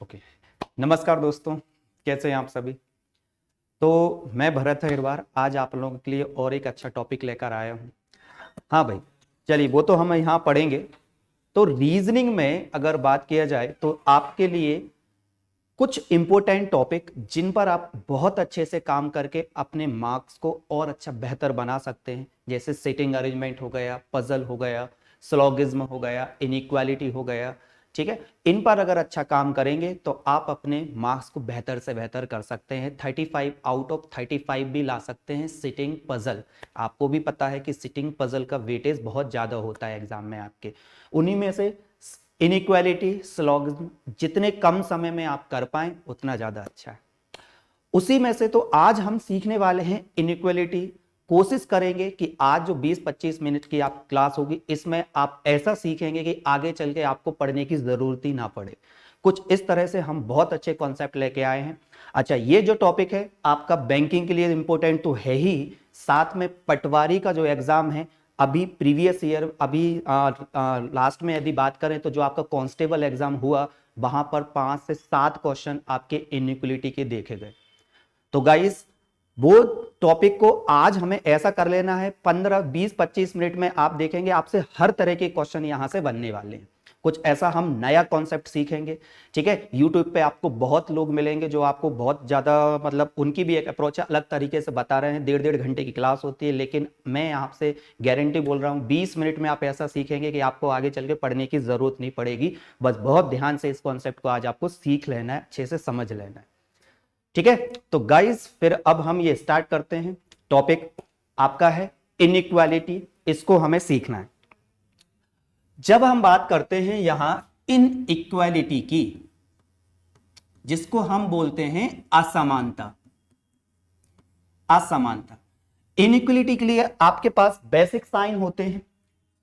Okay. नमस्कार दोस्तों, कैसे हैं आप सभी। तो मैं भरत अग्रवाल आज आप लोगों के लिए और एक अच्छा टॉपिक लेकर आया हूं। हाँ भाई, चलिए वो तो हम यहाँ पढ़ेंगे। तो रीजनिंग में अगर बात किया जाए तो आपके लिए कुछ इंपॉर्टेंट टॉपिक जिन पर आप बहुत अच्छे से काम करके अपने मार्क्स को और अच्छा बेहतर बना सकते हैं, जैसे सिटिंग अरेंजमेंट हो गया, पजल हो गया, स्लॉगिज्म हो गया, इनइक्वालिटी हो गया। ठीक है, इन पर अगर अच्छा काम करेंगे तो आप अपने मार्क्स को बेहतर से बेहतर कर सकते हैं। 35 आउट ऑफ 35 भी ला सकते हैं सिटिंग पजल। आपको भी पता है कि सिटिंग पजल का वेटेज बहुत ज्यादा होता है एग्जाम में आपके। उन्हीं में से इनइक्वालिटी, स्लॉगिज्म जितने कम समय में आप कर पाए उतना ज्यादा अच्छा है। उसी में से तो आज हम सीखने वाले हैं इनइक्वालिटी। कोशिश करेंगे कि आज जो 20-25 मिनट की आप क्लास होगी इसमें आप ऐसा सीखेंगे कि आगे चल के आपको पढ़ने की जरूरत ही ना पड़े। कुछ इस तरह से हम बहुत अच्छे कॉन्सेप्ट लेके आए हैं। अच्छा, ये जो टॉपिक है आपका बैंकिंग के लिए इंपॉर्टेंट तो है ही, साथ में पटवारी का जो एग्जाम है अभी प्रीवियस ईयर, अभी लास्ट में यदि बात करें तो जो आपका कांस्टेबल एग्जाम हुआ वहां पर 5 से 7 क्वेश्चन आपके इनइक्वालिटी के देखे गए। तो गाइस वो टॉपिक को आज हमें ऐसा कर लेना है 15-20-25 मिनट में आप देखेंगे आपसे हर तरह के क्वेश्चन यहां से बनने वाले हैं। कुछ ऐसा हम नया कॉन्सेप्ट सीखेंगे। ठीक है, यूट्यूब पे आपको बहुत लोग मिलेंगे जो आपको बहुत ज्यादा मतलब उनकी भी एक अप्रोच है, अलग तरीके से बता रहे हैं। 1.5 घंटे की क्लास होती है, लेकिन मैं आपसे गारंटी बोल रहा हूं 20 मिनट में आप ऐसा सीखेंगे कि आपको आगे चल के पढ़ने की जरूरत नहीं पड़ेगी। बस बहुत ध्यान से इस कॉन्सेप्ट को आज आपको सीख लेना है, अच्छे से समझ लेना है। ठीक है, तो गाइस फिर अब हम ये स्टार्ट करते हैं। टॉपिक आपका है इनइक्वालिटी, इसको हमें सीखना है। जब हम बात करते हैं यहां इनइक्वालिटी की, जिसको हम बोलते हैं असमानता, असमानता। इनइक्वालिटी के लिए आपके पास बेसिक साइन होते हैं।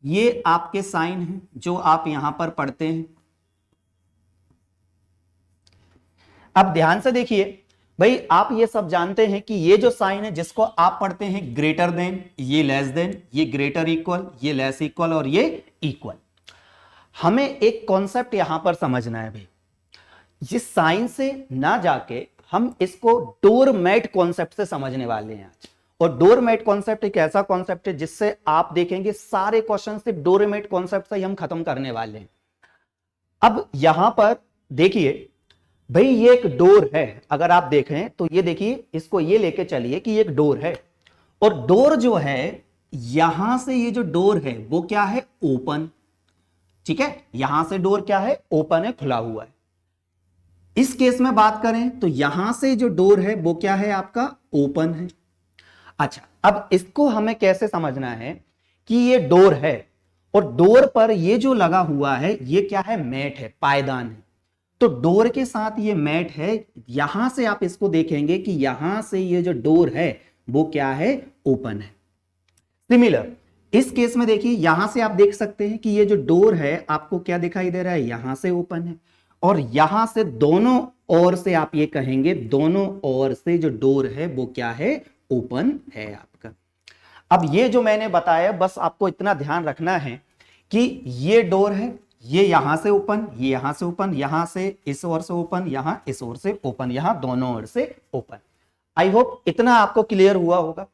ये आपके साइन हैं जो आप यहां पर पढ़ते हैं। अब ध्यान से देखिए भाई, आप ये सब जानते हैं कि ये जो साइन है जिसको आप पढ़ते हैं ग्रेटर देन, ये लेस देन, ये ग्रेटर इक्वल, ये लेस इक्वल और ये इक्वल। हमें एक कॉन्सेप्ट यहां पर समझना है भाई, जिस साइन से ना जाके हम इसको डोरमैट कॉन्सेप्ट से समझने वाले हैं आज। और डोरमैट कॉन्सेप्ट एक ऐसा कॉन्सेप्ट है जिससे आप देखेंगे सारे क्वेश्चन सिर्फ डोरमैट कॉन्सेप्ट से ही हम खत्म करने वाले हैं। अब यहां पर देखिए भाई, ये एक डोर है। अगर आप देखें तो ये देखिए, इसको ये लेके चलिए कि ये एक डोर है, और डोर जो है यहां से ये जो डोर है वो क्या है, ओपन। ठीक है, यहां से डोर क्या है, ओपन है, खुला हुआ है। इस केस में बात करें तो यहां से जो डोर है वो क्या है, आपका ओपन है। अच्छा, अब इसको हमें कैसे समझना है कि ये डोर है और डोर पर ये जो लगा हुआ है ये क्या है, मैट है, पायदान है। तो डोर के साथ ये मैट है। यहां से आप इसको देखेंगे कि यहां से ये जो डोर है वो क्या है, ओपन है। सिमिलर इस केस में देखिए, यहां से आप देख सकते हैं कि ये जो डोर है आपको क्या दिखाई दे रहा है, यहां से ओपन है, और यहां से दोनों ओर से आप ये कहेंगे दोनों ओर से जो डोर है वो क्या है, ओपन है आपका। अब ये जो मैंने बताया बस आपको इतना ध्यान रखना है कि ये डोर है, ये यहां से ओपन, ये यहां से ओपन, यहां से इस ओर से ओपन, यहां इस ओर से ओपन, यहां दोनों ओर से ओपन। आई होप इतना आपको क्लियर हुआ होगा।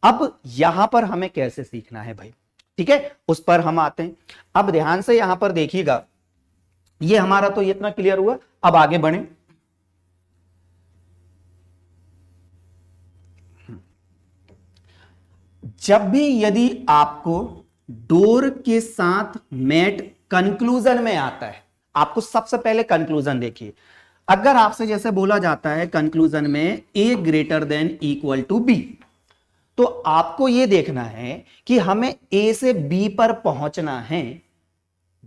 अब यहां पर हमें कैसे सीखना है भाई, ठीक है, उस पर हम आते हैं। अब ध्यान से यहां पर देखिएगा, ये हमारा तो इतना क्लियर हुआ। अब आगे बढ़े। जब भी यदि आपको डोर के साथ मैट कंक्लूजन में आता है, आपको सबसे पहले कंक्लूजन देखिए। अगर आपसे जैसे बोला जाता है कंक्लूजन में A greater than equal to B, तो आपको यह देखना है कि हमें ए से बी पर पहुंचना है।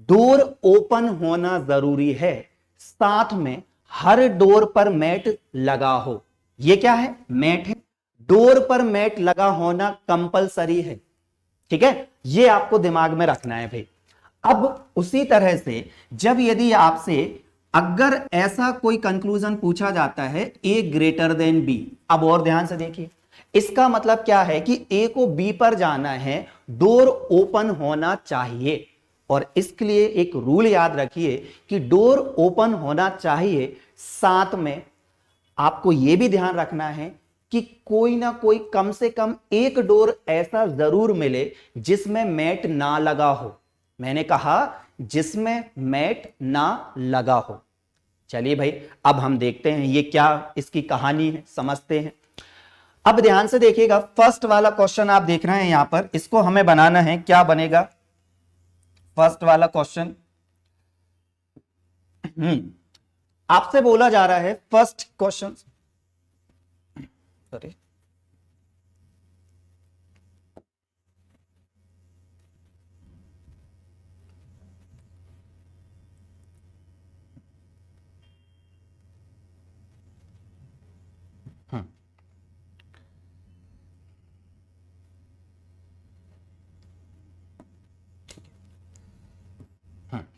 डोर ओपन होना जरूरी है, साथ में हर डोर पर मैट लगा हो। यह क्या है, मैट है। डोर पर मैट लगा होना कंपलसरी है। ठीक है, यह आपको दिमाग में रखना है भाई। अब उसी तरह से जब यदि आपसे अगर ऐसा कोई कंक्लूजन पूछा जाता है ए ग्रेटर देन बी, अब और ध्यान से देखिए, इसका मतलब क्या है कि ए को बी पर जाना है, डोर ओपन होना चाहिए। और इसके लिए एक रूल याद रखिए कि डोर ओपन होना चाहिए, साथ में आपको यह भी ध्यान रखना है कि कोई ना कोई कम से कम एक डोर ऐसा जरूर मिले जिसमें मैट ना लगा हो। मैंने कहा जिसमें मैट ना लगा हो। चलिए भाई, अब हम देखते हैं ये क्या इसकी कहानी है, समझते हैं। अब ध्यान से देखिएगा, फर्स्ट वाला क्वेश्चन आप देख रहे हैं यहां पर, इसको हमें बनाना है। क्या बनेगा फर्स्ट वाला क्वेश्चन? आपसे बोला जा रहा है फर्स्ट क्वेश्चन, सॉरी,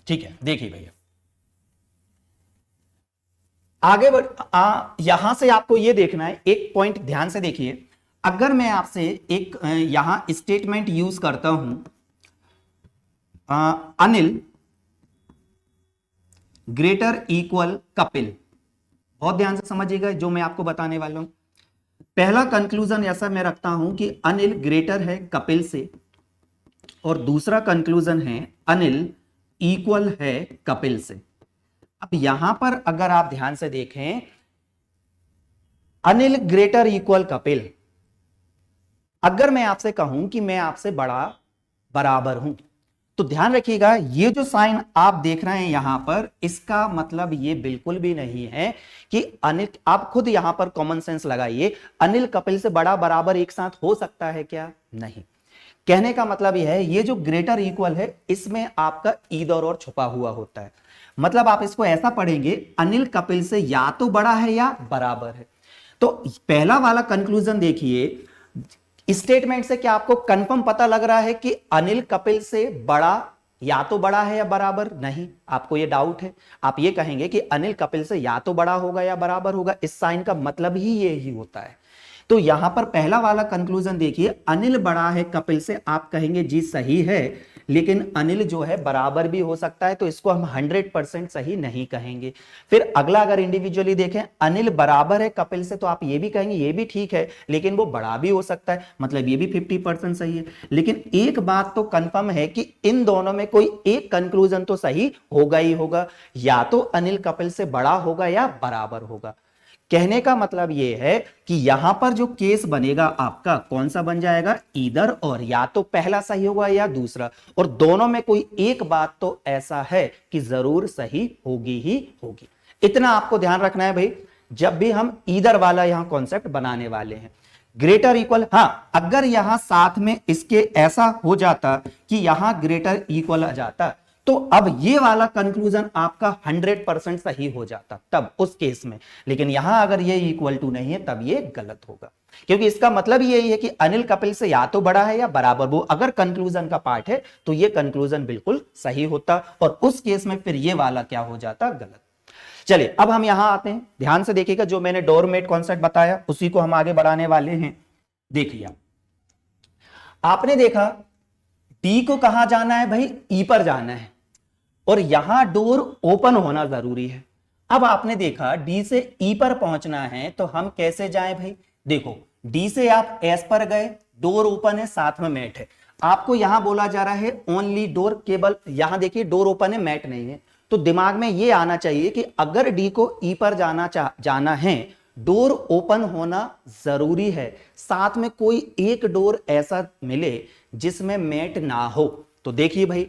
ठीक है। देखिए भैया, आगे बढ़ यहां से आपको यह देखना है, एक पॉइंट ध्यान से देखिए। अगर मैं आपसे एक यहां स्टेटमेंट यूज करता हूं, अनिल ग्रेटर इक्वल कपिल, बहुत ध्यान से समझिएगा जो मैं आपको बताने वाला हूं। पहला कंक्लूजन ऐसा मैं रखता हूं कि अनिल ग्रेटर है कपिल से, और दूसरा कंक्लूजन है अनिल इक्वल है कपिल से। अब यहां पर अगर आप ध्यान से देखें, अनिल ग्रेटर इक्वल कपिल, अगर मैं आपसे कहूं कि मैं आपसे बड़ा बराबर हूं, तो ध्यान रखिएगा ये जो साइन आप देख रहे हैं यहां पर, इसका मतलब ये बिल्कुल भी नहीं है कि अनिल, आप खुद यहां पर कॉमन सेंस लगाइए, अनिल कपिल से बड़ा बराबर एक साथ हो सकता है क्या? नहीं। कहने का मतलब यह है, ये जो ग्रेटर इक्वल है इसमें आपका ईदर और छुपा हुआ होता है। मतलब आप इसको ऐसा पढ़ेंगे, अनिल कपिल से या तो बड़ा है या बराबर है। तो पहला वाला कंक्लूजन देखिए, स्टेटमेंट से क्या आपको कंफर्म पता लग रहा है कि अनिल कपिल से बड़ा, या तो बड़ा है या बराबर? नहीं, आपको ये डाउट है। आप ये कहेंगे कि अनिल कपिल से या तो बड़ा होगा या बराबर होगा। इस साइन का मतलब ही ये ही होता है। तो यहां पर पहला वाला कंक्लूजन देखिए, अनिल बड़ा है कपिल से, आप कहेंगे जी सही है, लेकिन अनिल जो है बराबर भी हो सकता है, तो इसको हम 100% सही नहीं कहेंगे। फिर अगला अगर इंडिविजुअली देखें, अनिल बराबर है कपिल से, तो आप ये भी कहेंगे ये भी ठीक है, लेकिन वो बड़ा भी हो सकता है, मतलब ये भी 50% सही है। लेकिन एक बात तो कंफर्म है कि इन दोनों में कोई एक कंक्लूजन तो सही होगा ही होगा, या तो अनिल कपिल से बड़ा होगा या बराबर होगा। कहने का मतलब यह है कि यहां पर जो केस बनेगा आपका कौन सा बन जाएगा? ईदर और, या तो पहला सही होगा या दूसरा, और दोनों में कोई एक बात तो ऐसा है कि जरूर सही होगी ही होगी। इतना आपको ध्यान रखना है भाई, जब भी हम ईदर वाला यहां कॉन्सेप्ट बनाने वाले हैं। ग्रेटर इक्वल, हां, अगर यहां साथ में इसके ऐसा हो जाता कि यहां ग्रेटर इक्वल आ जाता, तो अब ये वाला कंक्लूजन आपका 100% सही हो जाता तब उस केस में। लेकिन यहां अगर ये इक्वल टू नहीं है तब ये गलत होगा, क्योंकि इसका मतलब यही है कि अनिल कपिल से या तो बड़ा है या बराबर। वो अगर कंक्लूजन का पार्ट है तो ये कंक्लूजन बिल्कुल सही होता, और उस केस में फिर ये वाला क्या हो जाता? गलत। चलिए अब हम यहां आते हैं, ध्यान से देखिएगा, जो मैंने डोरमेट कॉन्सेप्ट बताया उसी को हम आगे बढ़ाने वाले हैं। देखिए आपने देखा डी को कहां जाना है भाई? ई पर जाना है, और यहां डोर ओपन होना जरूरी है। अब आपने देखा डी से ई पर पहुंचना है, तो हम कैसे जाएं भाई? देखो, डी से आप एस पर गए, डोर ओपन है, साथ में मैट है। आपको यहां बोला जा रहा है ओनली डोर, केवल यहां देखिए डोर ओपन है, मैट नहीं है। तो दिमाग में यह आना चाहिए कि अगर डी को ई पर जाना है, डोर ओपन होना जरूरी है, साथ में कोई एक डोर ऐसा मिले जिसमें मैट ना हो। तो देखिए भाई,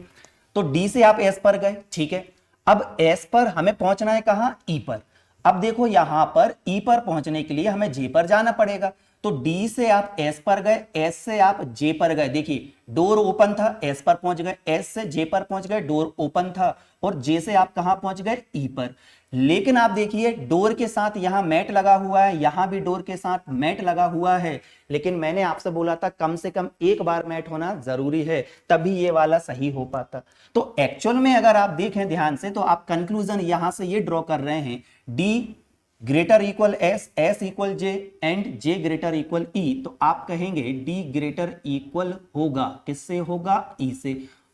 तो डी से आप एस पर गए, ठीक है। अब एस पर हमें पहुंचना है कहां? ई पर। अब देखो यहां पर ई पर पहुंचने के लिए हमें जे पर जाना पड़ेगा। तो डी से आप एस पर गए, एस से आप जे पर गए, देखिए डोर ओपन था, एस पर पहुंच गए, एस से जे पर पहुंच गए, डोर ओपन था, और जे से आप कहां पहुंच गए? ई पर। लेकिन आप देखिए डोर के साथ यहां मैट लगा हुआ है, यहां भी डोर के साथ मैट लगा हुआ है, लेकिन मैंने आपसे बोला था कम से कम एक बार मैट होना जरूरी है, तभी ये वाला सही हो पाता। तो एक्चुअल में अगर आप देखें ध्यान से, तो आप कंक्लूजन यहां से ये ड्रॉ कर रहे हैं, D greater equal S, S equal J, and J greater equal E. तो आप कहेंगे डी ग्रेटर इक्वल होगा किससे? होगा ई से।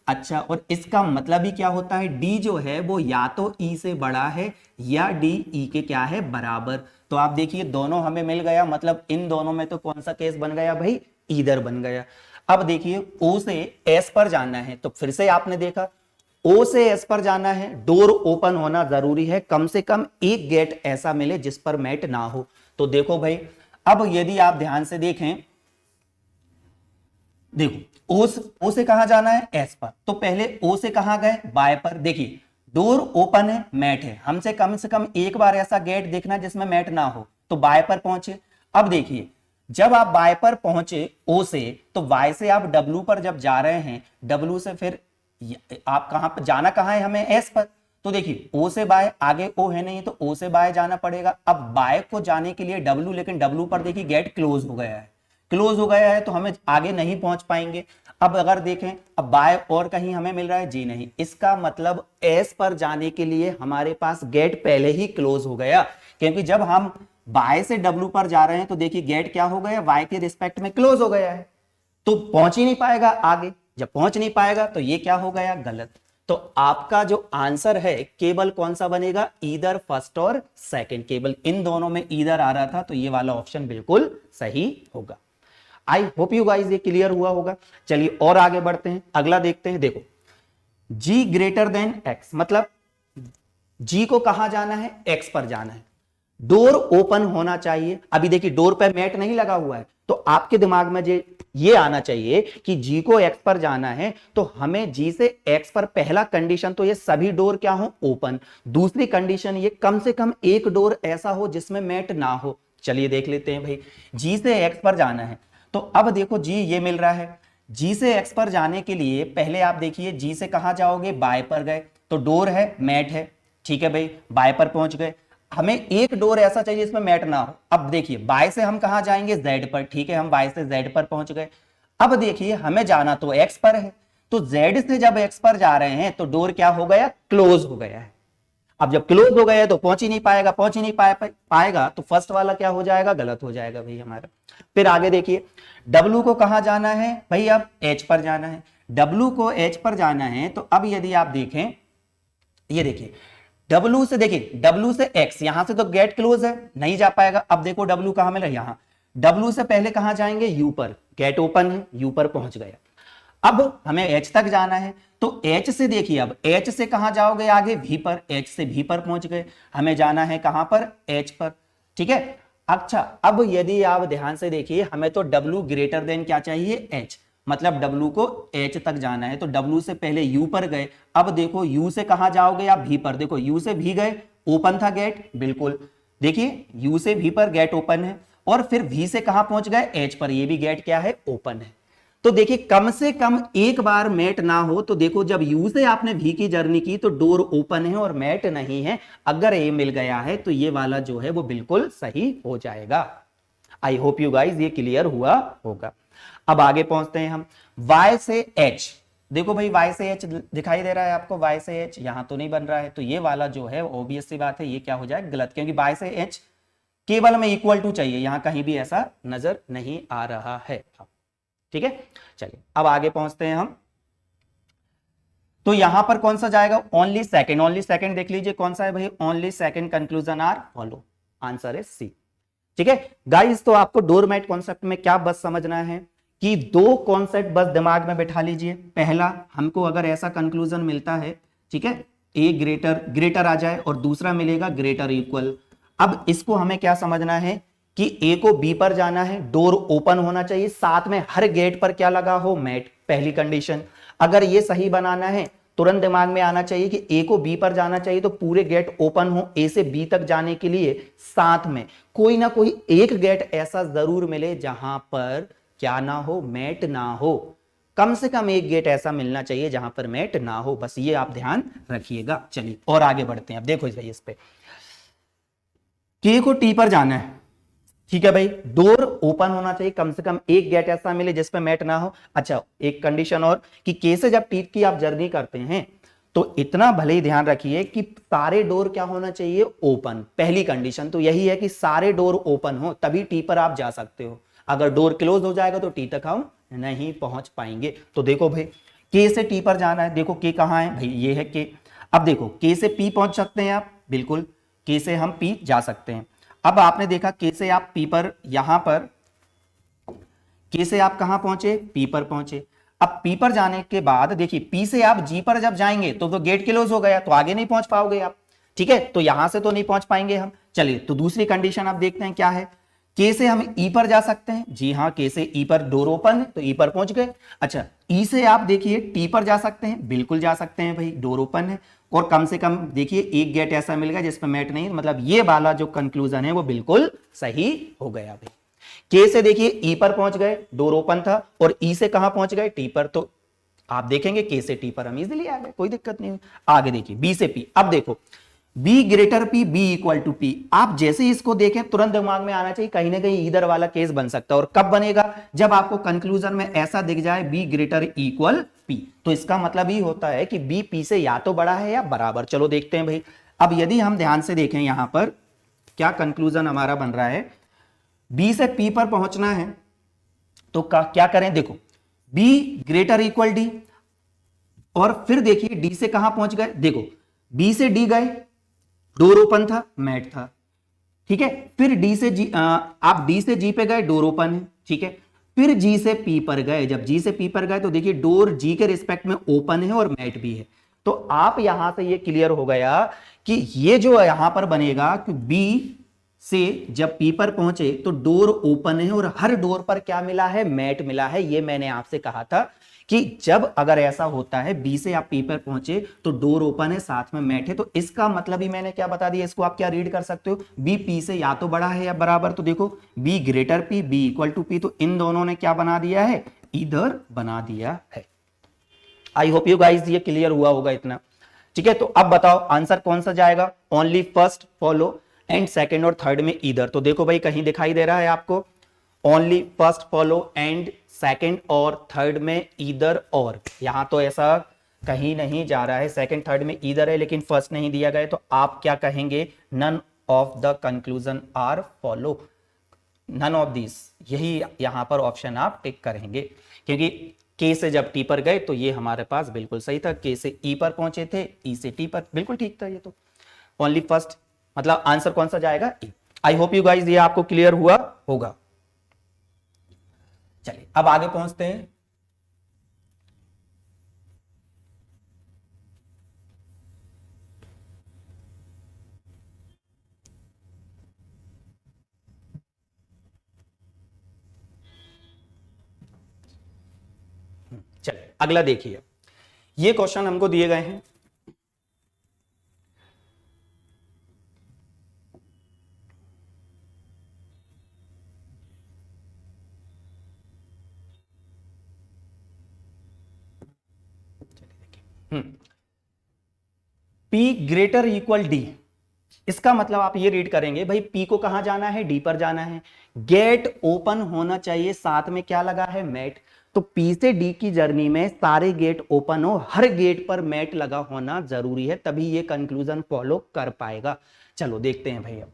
अच्छा, और इसका मतलब ही क्या होता है, डी जो है वो या तो ई से बड़ा है या डी ई के क्या है, बराबर। तो आप देखिए दोनों हमें मिल गया, मतलब इन दोनों में तो कौन सा केस बन गया भाई, ईदर बन गया। अब देखिए ओ से एस पर जाना है, तो फिर से आपने देखा ओ से एस पर जाना है, डोर ओपन होना जरूरी है, कम से कम एक गेट ऐसा मिले जिस पर मैट ना हो। तो देखो भाई, अब यदि आप ध्यान से देखें, देखो ओ से कहां जाना है, एस पर, तो पहले ओ से कहां गए, बाय पर। देखिए डोर ओपन है, मैट है, हमसे कम एक बार ऐसा गेट देखना जिसमें मैट ना हो, तो बाय पर पहुंचे। अब देखिए जब आप बाय पर पहुंचे ओ से, तो बाय से आप डब्ल्यू पर जब जा रहे हैं, डब्ल्यू से फिर आप कहां पर जाना, कहां है हमें, एस पर। तो देखिए ओ से बाय, आगे ओ है नहीं तो ओ से बाय जाना पड़ेगा। अब बाय को जाने के लिए डब्ल्यू, लेकिन डब्ल्यू पर देखिए गेट क्लोज हो गया है, क्लोज हो गया है तो हमें आगे नहीं पहुंच पाएंगे। अब अगर देखें, अब बाय और कहीं हमें मिल रहा है, जी नहीं, इसका मतलब एस पर जाने के लिए हमारे पास गेट पहले ही क्लोज हो गया, क्योंकि जब हम बाय से डब्ल्यू पर जा रहे हैं तो देखिए गेट क्या हो गया, वाई के रिस्पेक्ट में क्लोज हो गया है, तो पहुंच ही नहीं पाएगा आगे। जब पहुंच नहीं पाएगा तो ये क्या हो गया, गलत। तो आपका जो आंसर है केवल कौन सा बनेगा, ईदर फर्स्ट और सेकंड, केवल इन दोनों में ईदर आ रहा था, तो ये वाला ऑप्शन बिल्कुल सही होगा। आई होप यू गाइस ये क्लियर हुआ होगा। चलिए और आगे बढ़ते हैं, अगला देखते हैं। देखो जी ग्रेटर देन एक्स, मतलब जी को कहां जाना है, एक्स पर जाना है, डोर ओपन होना चाहिए। अभी देखिए डोर पर मैट नहीं लगा हुआ है, तो आपके दिमाग में ये आना चाहिए कि जी को एक्स पर जाना है, तो हमें जी से एक्स पर पहला कंडीशन तो ये सभी डोर क्या हो, ओपन। दूसरी कंडीशन ये कम से कम एक डोर ऐसा हो जिसमें मैट ना हो। चलिए देख लेते हैं भाई, जी से एक्स पर जाना है, तो अब देखो जी ये मिल रहा है, जी से एक्स पर जाने के लिए पहले आप देखिए जी से कहां जाओगे, बाय पर गए, तो डोर है, मैट है, ठीक है भाई, बाय पर पहुंच गए। हमें एक डोर ऐसा चाहिए जिसमें मैट ना हो। अब देखिए बाय से हम कहां जाएंगे, जेड पर, ठीक है, हम बाय से जेड पर पहुंच गए। अब देखिए हमें जाना तो एक्स पर है, तो जेड से जब एक्स पर जा रहे हैं तो डोर क्या हो गया, क्लोज हो गया है। अब जब क्लोज हो गया तो पहुंच ही नहीं पाएगा, पहुंच ही नहीं पाएगा तो फर्स्ट वाला क्या हो जाएगा, गलत हो जाएगा भाई हमारा। फिर आगे देखिए डब्ल्यू को कहां जाना है भाई, अब एच पर जाना है, डब्ल्यू को एच पर जाना है, तो अब यदि आप देखें, ये देखिए डब्ल्यू से, देखिए डब्ल्यू से एक्स, यहां से तो गेट क्लोज है, नहीं जा पाएगा। अब देखो डब्ल्यू कहां मिला, यहां, डब्ल्यू से पहले कहां जाएंगे, यू पर, गेट ओपन है, यू पर पहुंच गया। अब हमें एच तक जाना है, तो एच से देखिए, अब एच से कहां जाओगे आगे, वी पर, एच से वी पर पहुंच गए, हमें जाना है कहां पर, एच पर, ठीक है। अच्छा अब यदि आप ध्यान से देखिए, हमें तो डब्ल्यू ग्रेटर देन क्या चाहिए, एच, मतलब डब्ल्यू को एच तक जाना है, तो डब्ल्यू से पहले यू पर गए। अब देखो यू से कहां जाओगे आप, वी पर, देखो यू से भी गए, ओपन था गेट, बिल्कुल, देखिए यू से वी पर गेट ओपन है, और फिर वी से कहां पहुंच गए, एच पर, ये भी गेट क्या है, ओपन है। तो देखिए कम से कम एक बार मैट ना हो, तो देखो जब यू से आपने वी की जर्नी की तो डोर ओपन है और मैट नहीं है, अगर ये मिल गया है तो ये वाला जो है वो बिल्कुल सही हो जाएगा। आई होप यू गाइस ये क्लियर हुआ होगा। अब आगे पहुंचते हैं हम, y से h, देखो भाई y से h दिखाई दे रहा है आपको, y से h यहां तो नहीं बन रहा है, तो ये वाला जो है ऑब्वियस सी बात है ये क्या हो जाए, गलत, क्योंकि y से h केवल हमें इक्वल टू चाहिए, यहां कहीं भी ऐसा नजर नहीं आ रहा है, ठीक है। चलिए अब आगे पहुंचते हैं हम, तो यहां पर कौन सा जाएगा, ओनली सेकंड, ओनली सेकंड देख लीजिए कौन सा है भाई, only second conclusion are follow, answer है सी, ठीक है गाइस। तो आपको डोरमैट कॉन्सेप्ट में क्या बस समझना है कि दो कॉन्सेप्ट बस दिमाग में बैठा लीजिए। पहला, हमको अगर ऐसा कंक्लूजन मिलता है, ठीक है, ए ग्रेटर आ जाए और दूसरा मिलेगा ग्रेटर इक्वल। अब इसको हमें क्या समझना है कि ए को बी पर जाना है, डोर ओपन होना चाहिए, साथ में हर गेट पर क्या लगा हो, मैट, पहली कंडीशन। अगर ये सही बनाना है तुरंत दिमाग में आना चाहिए कि ए को बी पर जाना चाहिए तो पूरे गेट ओपन हो, ए से बी तक जाने के लिए साथ में कोई ना कोई एक गेट ऐसा जरूर मिले जहां पर क्या ना हो, मैट ना हो, कम से कम एक गेट ऐसा मिलना चाहिए जहां पर मैट ना हो, बस ये आप ध्यान रखिएगा। चलिए और आगे बढ़ते हैं। अब देखो भाई इस पे के को टी पर जाना है, ठीक है भाई, डोर ओपन होना चाहिए, कम से कम एक गेट ऐसा मिले जिसपे मैट ना हो। अच्छा एक कंडीशन और कि के से जब टी की आप जर्नी करते हैं तो इतना भले ही ध्यान रखिए कि सारे डोर क्या होना चाहिए, ओपन। पहली कंडीशन तो यही है कि सारे डोर ओपन हो तभी टी पर आप जा सकते हो, अगर डोर क्लोज हो जाएगा तो टी तक हम नहीं पहुंच पाएंगे। तो देखो भाई के से टी पर जाना है, देखो के कहाँ है भाई, ये है के। अब देखो के से पी पहुंच सकते हैं आप, बिल्कुल के से हम पी जा सकते हैं। अब आपने देखा के से आप पी पर, यहां पर के से आप कहां पहुंचे, पी पर पहुंचे। अब पी पर जाने के बाद देखिए पी से आप जी पर जब जाएंगे तो गेट क्लोज हो गया, तो आगे नहीं पहुंच पाओगे आप, ठीक है, तो यहां से तो नहीं पहुंच पाएंगे हम। चलिए तो दूसरी कंडीशन आप देखते हैं क्या है, के से हम ई पर जा सकते हैं, जी हाँ, के से ई पर डोर ओपन है तो ई पर पहुंच गए। अच्छा, ई से आप देखिए टी पर जा सकते हैं, बिल्कुल जा सकते हैं भाई, डोर ओपन है, और कम से कम देखिए एक गेट ऐसा मिल गया जिसमें मैट नहीं, मतलब ये वाला जो कंक्लूजन है वो बिल्कुल सही हो गया भाई। के से देखिए ई पर पहुंच गए, डोर ओपन था, और ई से कहां पहुंच गए, टी पर, तो आप देखेंगे के से टी पर हम इजीली आ गए, कोई दिक्कत नहीं हुई। आगे देखिए बी से पी, अब देखो B greater P, B equal to P, आप जैसे ही इसको देखें तुरंत दिमाग में आना चाहिए कहीं ना कहीं इधर वाला केस बन सकता है, और कब बनेगा, जब आपको कंक्लूजन में ऐसा दिख जाए बी ग्रेटर इक्वल पी, तो इसका मतलब ही होता है कि बी पी से या तो बड़ा है या बराबर। चलो देखते हैं भाई, अब यदि हम ध्यान से देखें यहां पर क्या कंक्लूजन हमारा बन रहा है, बी से पी पर पहुंचना है तो क्या करें, देखो बी ग्रेटर इक्वल डी, और फिर देखिए डी से कहां पहुंच गए, देखो बी से डी गए, डोर ओपन था, मैट था, ठीक है, फिर डी से जी, आप डी से जी पे गए, डोर ओपन है, ठीक है, फिर जी से पी पर गए, जब जी से पी पर गए तो देखिए डोर जी के रिस्पेक्ट में ओपन है और मैट भी है, तो आप यहां से ये क्लियर हो गया कि ये जो यहां पर बनेगा कि बी से जब पी पर पहुंचे तो डोर ओपन है और हर डोर पर क्या मिला है, मैट मिला है। ये मैंने आपसे कहा था कि जब अगर ऐसा होता है बी से आप पी पर पहुंचे तो डोर ओपन है साथ में मैट है, तो इसका मतलब ही मैंने क्या बता दिया, इसको आप क्या रीड कर सकते हो, बी पी से या तो बड़ा है या बराबर, तो देखो B greater P, B equal to P, तो इन दोनों ने क्या बना दिया है, इधर बना दिया है। आई होप यू गाइस ये क्लियर हुआ होगा इतना, ठीक है। तो अब बताओ आंसर कौन सा जाएगा, only first follow and second और थर्ड में इधर, तो देखो भाई कहीं दिखाई दे रहा है आपको, only first follow and second और थर्ड में इधर, और यहां तो ऐसा कहीं नहीं जा रहा है, सेकंड थर्ड में इधर है लेकिन फर्स्ट नहीं दिया गया, तो आप क्या कहेंगे, none of the conclusion are follow, none of this, यही यहां पर ऑप्शन आप टिक करेंगे, क्योंकि के से जब टी पर गए तो ये हमारे पास बिल्कुल सही था, के से ई पर पहुंचे थे, ई से टी पर, बिल्कुल ठीक था ये तो, ओनली फर्स्ट, मतलब आंसर कौन सा जाएगा, ई। आई होप यू गाइस ये आपको क्लियर हुआ होगा। चलिए अब आगे पहुंचते हैं, चलिए अगला देखिए, ये क्वेश्चन हमको दिए गए हैं, P ग्रेटर इक्वल डी, इसका मतलब आप ये रीड करेंगे भाई P को कहां जाना है, डी पर जाना है, गेट ओपन होना चाहिए, साथ में क्या लगा है, मैट, तो P से D की जर्नी में सारे गेट ओपन हो, हर गेट पर मैट लगा होना जरूरी है, तभी ये कंक्लूजन फॉलो कर पाएगा। चलो देखते हैं भैया,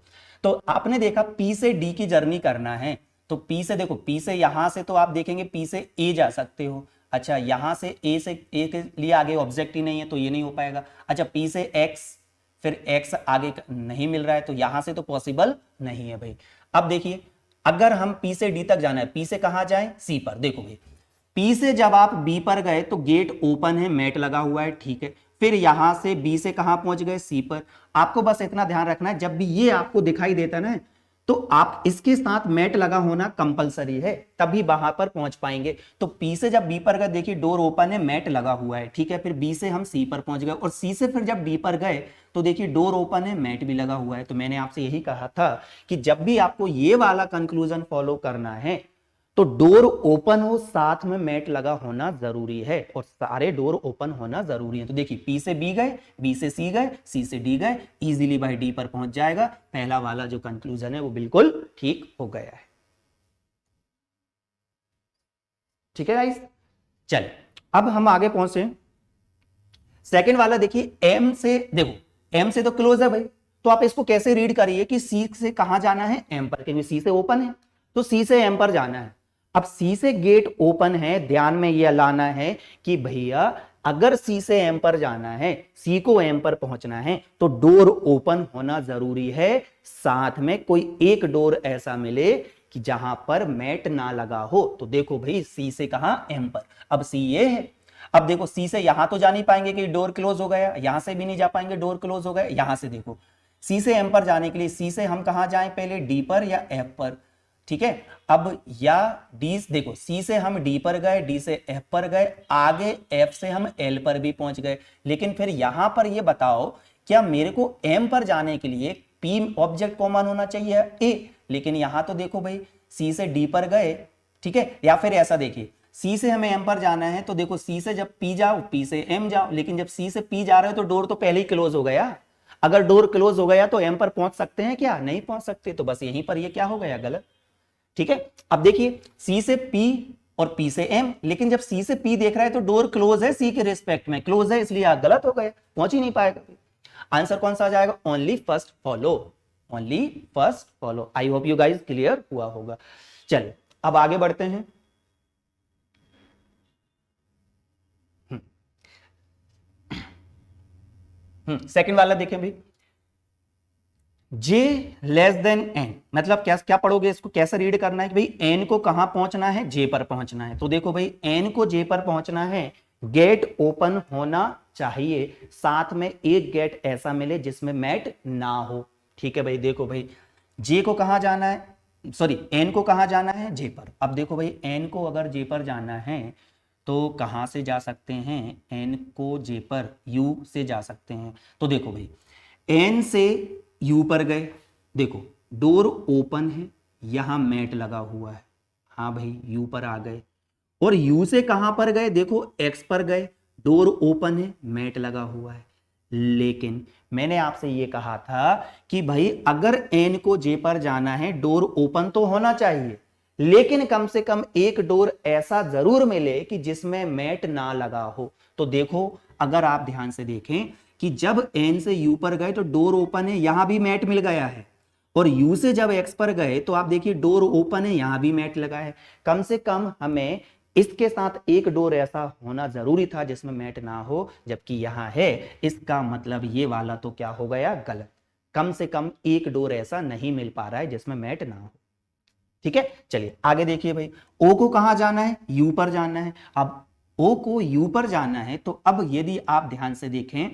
तो आपने देखा P से D की जर्नी करना है, तो P से देखो, P से यहां से तो आप देखेंगे P से A जा सकते हो, अच्छा यहां से A के लिए आगे ऑब्जेक्ट ही नहीं है तो ये नहीं हो पाएगा, अच्छा P से X, फिर X आगे नहीं मिल रहा है तो यहां से तो पॉसिबल नहीं है भाई। अब देखिए अगर हम P से D तक जाना है, P से कहां जाए, C पर, देखोगे P से जब आप B पर गए तो गेट ओपन है, मैट लगा हुआ है, ठीक है, फिर यहां से B से कहां पहुंच गए, C पर, आपको बस इतना ध्यान रखना है जब भी ये आपको दिखाई देता ना तो आप इसके साथ मैट लगा होना कंपलसरी है, तभी वहां पर पहुंच पाएंगे। तो P से जब B पर गए, देखिए डोर ओपन है, मैट लगा हुआ है, ठीक है, फिर B से हम C पर पहुंच गए, और C से फिर जब D पर गए तो देखिए डोर ओपन है, मैट भी लगा हुआ है। तो मैंने आपसे यही कहा था कि जब भी आपको ये वाला कंक्लूजन फॉलो करना है तो डोर ओपन हो, साथ में मैट लगा होना जरूरी है, और सारे डोर ओपन होना जरूरी है। तो देखिए P से B गए, B से C गए, C से D गए, इजीली बाय D पर पहुंच जाएगा, पहला वाला जो कंक्लूजन है वो बिल्कुल ठीक हो गया है। ठीक है गाइस, चल अब हम आगे पहुंचे, सेकंड वाला देखिए M से, देखो M से तो क्लोज है भाई, तो आप इसको कैसे रीड करिए कि C से कहां जाना है, M पर, क्योंकि C से ओपन है तो C से M पर जाना है। अब सी से गेट ओपन है, ध्यान में यह लाना है कि भैया अगर सी से एम पर जाना है, सी को एम पर पहुंचना है, तो डोर ओपन होना जरूरी है, साथ में कोई एक डोर ऐसा मिले कि जहां पर मैट ना लगा हो। तो देखो भाई सी से कहां, एम पर। अब सी ये है, अब देखो सी से यहां तो जा नहीं पाएंगे कि डोर क्लोज हो गया, यहां से भी नहीं जा पाएंगे, डोर क्लोज हो गया। यहां से देखो सी से एम पर जाने के लिए सी से हम कहां जाएं, पहले डी पर या एफ पर, ठीक है। अब या डी, देखो सी से हम डी पर गए, डी से एफ पर गए, आगे एफ से हम एल पर भी पहुंच गए। लेकिन फिर यहां पर ये बताओ, क्या मेरे को एम पर जाने के लिए पी ऑब्जेक्ट कॉमन होना चाहिए ए, लेकिन यहां तो देखो भाई सी से डी पर गए, ठीक है। या फिर ऐसा देखिए, सी से हमें एम पर जाना है, तो देखो सी से जब पी जाओ, पी से एम जाओ, लेकिन जब सी से पी जा रहे हो तो डोर तो पहले ही क्लोज हो गया। अगर डोर क्लोज हो गया तो एम पर पहुंच सकते हैं क्या, नहीं पहुंच सकते। तो बस यहीं पर ये क्या हो गया, गलत, ठीक है। अब देखिए सी से पी और पी से एम, लेकिन जब सी से पी देख रहा है तो डोर क्लोज है, सी के रिस्पेक्ट में क्लोज है, इसलिए आप गलत हो गए, पहुंच ही नहीं पाएगा। आंसर कौन सा आ जाएगा, only first follow, only first follow. I hope you guys clear हुआ होगा। चलिए अब आगे बढ़ते हैं। सेकंड वाला देखें भाई, जे लेस देन एन, मतलब क्या क्या पढ़ोगे इसको, कैसे रीड करना है कि भाई एन को कहां पहुंचना है, जे पर पहुंचना है। तो देखो भाई एन को जे पर पहुंचना है, गेट ओपन होना चाहिए, साथ में एक गेट ऐसा मिले जिसमें मैट ना हो, ठीक है भाई। देखो भाई जे को कहां जाना है, सॉरी एन को कहां जाना है, जे पर। अब देखो भाई एन को अगर जे पर जाना है तो कहां से जा सकते हैं, एन को जे पर यू से जा सकते हैं। तो देखो भाई एन से यू पर गए, देखो डोर ओपन है, यहां मैट लगा हुआ है, हाँ भाई यू पर आ गए। और यू से कहां पर गए, देखो एक्स पर गए, डोर ओपन है, मैट लगा हुआ है। लेकिन मैंने आपसे ये कहा था कि भाई अगर एन को जे पर जाना है, डोर ओपन तो होना चाहिए, लेकिन कम से कम एक डोर ऐसा जरूर मिले कि जिसमें मैट ना लगा हो। तो देखो अगर आप ध्यान से देखें कि जब एन से यू पर गए तो डोर ओपन है, यहां भी मैट मिल गया है, और यू से जब एक्स पर गए तो आप देखिए डोर ओपन है, यहां भी मैट लगा है। कम से कम हमें इसके साथ एक डोर ऐसा होना जरूरी था जिसमें मैट ना हो, जबकि यहां है, इसका मतलब ये वाला तो क्या हो गया, गलत। कम से कम एक डोर ऐसा नहीं मिल पा रहा है जिसमें मैट ना हो, ठीक है। चलिए आगे देखिए भाई, ओ को कहां जाना है, यू पर जाना है। अब ओ को यू पर जाना है, तो अब यदि आप ध्यान से देखें,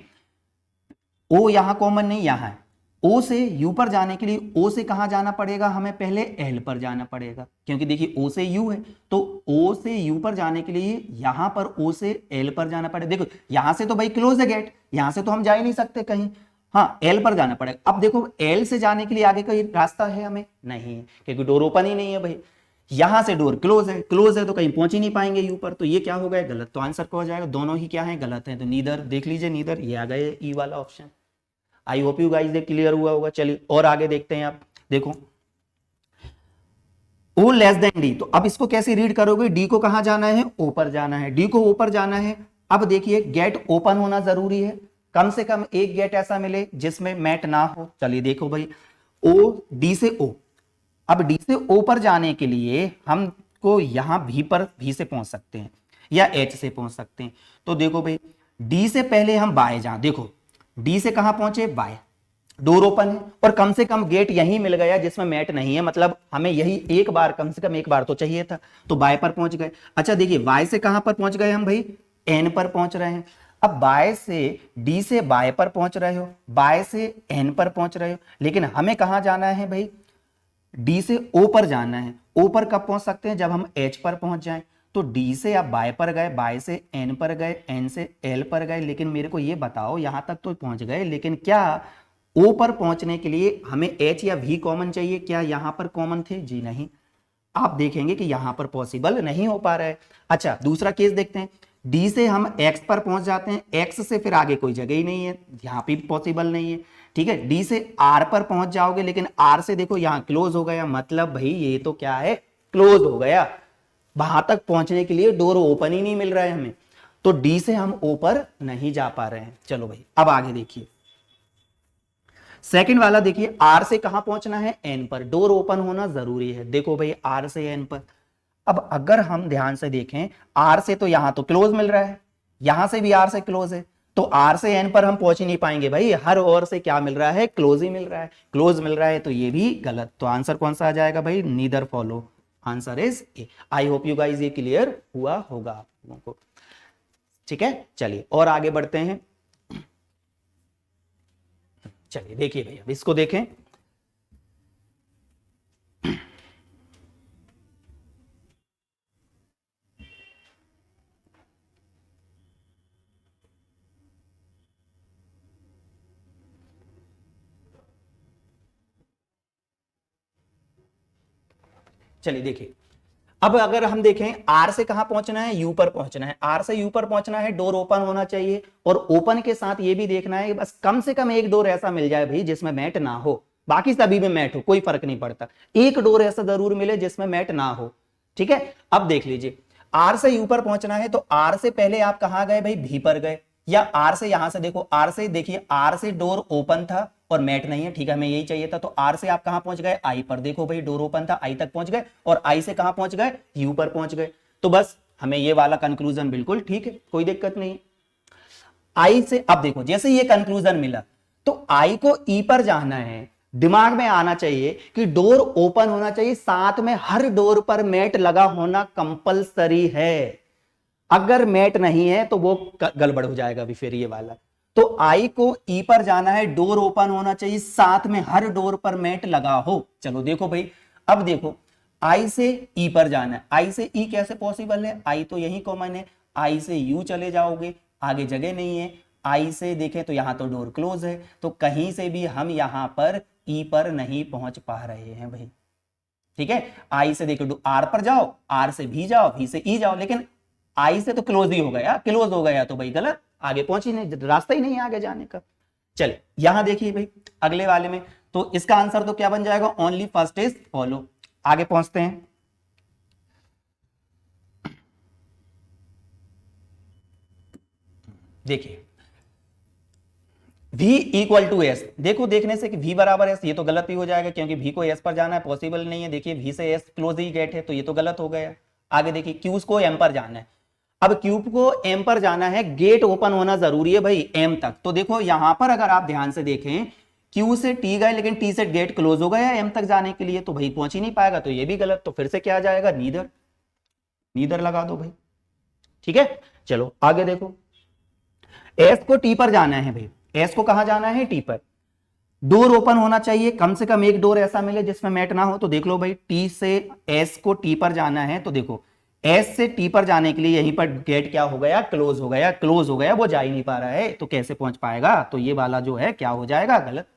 ओ यहां कॉमन नहीं, यहां है। ओ से यू पर जाने के लिए ओ से कहां जाना पड़ेगा, हमें पहले एल पर जाना पड़ेगा, क्योंकि देखिए ओ से यू है, तो ओ से यू पर जाने के लिए यहां पर ओ से एल पर जाना पड़ेगा। देखो यहां से तो भाई क्लोज है गेट, यहां से तो हम जा ही नहीं सकते कहीं, हाँ एल पर जाना पड़ेगा। अब देखो एल से जाने के लिए आगे कोई रास्ता है हमें, नहीं, क्योंकि डोर ओपन ही नहीं है भाई। यहां से डोर क्लोज है, क्लोज है तो कहीं पहुंच ही नहीं पाएंगे यू पर, तो ये क्या हो गया, गलत। तो आंसर क्या हो जाएगा, दोनों ही क्या है, गलत है। तो नीदर, देख लीजिए नीदर, ये आ गए ई वाला option. I hope you guys ये क्लियर हुआ होगा। चलिए और आगे देखते हैं। आप देखो ओ लेस देन डी, तो अब इसको कैसे रीड करोगे, डी को कहां जाना है, ओ पर जाना है, डी को ओ पर जाना है। अब देखिए गेट ओपन होना जरूरी है, कम से कम एक गेट ऐसा मिले जिसमें मैट ना हो। चलिए देखो भाई ओ, डी से ओ, अब डी से ओ पर जाने के लिए हमको यहां भी पर भी से पहुंच सकते हैं या एच से पहुंच सकते हैं। तो देखो भाई डी से पहले हम बाय जाएं, देखो डी से कहां पहुंचे, बाय, डोर ओपन है, और कम से कम गेट यही मिल गया जिसमें मैट नहीं है, मतलब हमें यही एक बार, कम से कम एक बार तो चाहिए था, तो बाय पर पहुंच गए। अच्छा देखिए वाई से कहां पर पहुंच गए हम भाई, एन पर पहुंच रहे हैं। अब बाय से डी से बाय पर पहुंच रहे हो, बाय से एन पर पहुंच रहे हो, लेकिन हमें कहां जाना है भाई, डी से ओ पर जाना है। ओ पर कब पहुंच सकते हैं, जब हम एच पर पहुंच जाएं। तो डी से आप बाय पर गए, बाय से एन पर गए, एन से एल पर गए, लेकिन मेरे को ये बताओ यहां तक तो पहुंच गए, लेकिन क्या ओ पर पहुंचने के लिए हमें एच या वी कॉमन चाहिए, क्या यहां पर कॉमन थे, जी नहीं। आप देखेंगे कि यहां पर पॉसिबल नहीं हो पा रहा है। अच्छा दूसरा केस देखते हैं, डी से हम एक्स पर पहुंच जाते हैं, एक्स से फिर आगे कोई जगह ही नहीं है, यहां पे भी पॉसिबल नहीं है, ठीक है। डी से आर पर पहुंच जाओगे, लेकिन आर से देखो यहां क्लोज हो गया, मतलब भाई ये तो क्या है, क्लोज हो गया, वहां तक पहुंचने के लिए डोर ओपन ही नहीं मिल रहा है हमें, तो डी से हम ओ पर नहीं जा पा रहे हैं। चलो भाई अब आगे देखिए, सेकंड वाला देखिए, आर से कहां पहुंचना है, एन पर, डोर ओपन होना जरूरी है। देखो भाई आर से एन पर, अब अगर हम ध्यान से देखें, आर से तो यहां तो क्लोज मिल रहा है, यहां से भी आर से क्लोज है, तो आर से एन पर हम पहुंच ही नहीं पाएंगे भाई, हर ओर से क्या मिल रहा है, क्लोज ही मिल रहा है, क्लोज मिल रहा है, तो ये भी गलत। तो आंसर कौन सा आ जाएगा भाई, neither follow, answer is a. I hope you guys ये क्लियर हुआ होगा आप लोगों को। ठीक है, चलिए और आगे बढ़ते हैं। चलिए देखिए भैया, इसको देखें। चलिए देखिए, अब अगर हम देखें आर से कहां पहुंचना है, यू पर पहुंचना है, आर से यू पर पहुंचना है, डोर ओपन होना चाहिए, और ओपन के साथ ये भी देखना है कि बस कम से कम एक डोर ऐसा मिल जाए भाई जिसमें मैट ना हो, बाकी सभी में मैट हो, कोई फर्क नहीं पड़ता, एक डोर ऐसा जरूर मिले जिसमें मैट ना हो। ठीक है, अब देख लीजिए, आर से यू पर पहुंचना है, तो आर से पहले आप कहां गए भाई, भी पर गए, या आर से यहां से देखो, आर से देखिए, आर से डोर ओपन था और मैट नहीं है, ठीक है, हमें यही चाहिए था, तो आर से आप कहां पहुंच गए, आई पर, देखो भाई डोर ओपन था, आई तक पहुंच गए, और आई से कहां पहुंच गए, यू पर पहुंच गए, तो बस हमें ये वाला कंक्लूजन बिल्कुल ठीक है, कोई दिक्कत नहीं। आई से अब देखो, जैसे ये कंक्लूजन मिला, तो आई को ई पर जाना है, दिमाग में आना चाहिए कि डोर ओपन होना चाहिए, साथ में हर डोर पर मैट लगा होना कंपलसरी है, अगर मैट नहीं है तो वो गड़बड़ हो जाएगा भी फिर ये वाला। तो आई को ई पर जाना है, डोर ओपन होना चाहिए, साथ में हर डोर पर मैट लगा हो। चलो देखो भाई, अब देखो आई से ई पर जाना है, आई से ई कैसे पॉसिबल है, आई तो यही कॉमन है, आई से यू चले जाओगे, आगे जगह नहीं है, आई से देखें तो यहां तो डोर क्लोज है, तो कहीं से भी हम यहां पर ई पर नहीं पहुंच पा रहे हैं भाई। ठीक है, आई से देखो आर पर जाओ, आर से भी जाओ, भी से ई जाओ, लेकिन आई से तो क्लोज ही हो गया, क्लोज हो गया तो भाई गलत, आगे पहुंच ही नहीं, रास्ता ही नहीं है आगे जाने का। चले यहां देखिए भाई अगले वाले में, तो इसका आंसर तो क्या बन जाएगा, ओनली फर्स्ट इज फॉलो। आगे पहुंचते हैं, देखिए v इक्वल टू एस, देखो देखने से कि v बराबर एस, ये तो गलत ही हो जाएगा क्योंकि v को s पर जाना है, पॉसिबल नहीं है। देखिए v से s क्लोज ही गेट है, तो ये तो गलत हो गया। आगे देखिए q को m पर जाना है, अब क्यूब को m पर जाना है, गेट ओपन होना जरूरी है भाई m तक, तो देखो यहां पर अगर आप ध्यान से देखें, q से t गए लेकिन t से गेट क्लोज हो गया m तक जाने के लिए, तो भाई पहुंच ही नहीं पाएगा, तो ये भी गलत, तो फिर से क्या आ जाएगा, नीदर, नीदर लगा दो भाई। ठीक है, चलो आगे देखो, s को t पर जाना है भाई, s को कहां जाना है, t पर, डोर ओपन होना चाहिए, कम से कम एक डोर ऐसा मिले जिसमें मैट ना हो, तो देख लो भाई t से s को t पर जाना है, तो देखो S से T पर जाने के लिए यहीं पर गेट क्या हो गया, क्लोज हो गया, क्लोज हो गया, वो जा ही नहीं पा रहा है, तो कैसे पहुंच पाएगा, तो ये वाला जो है क्या हो जाएगा, गलत।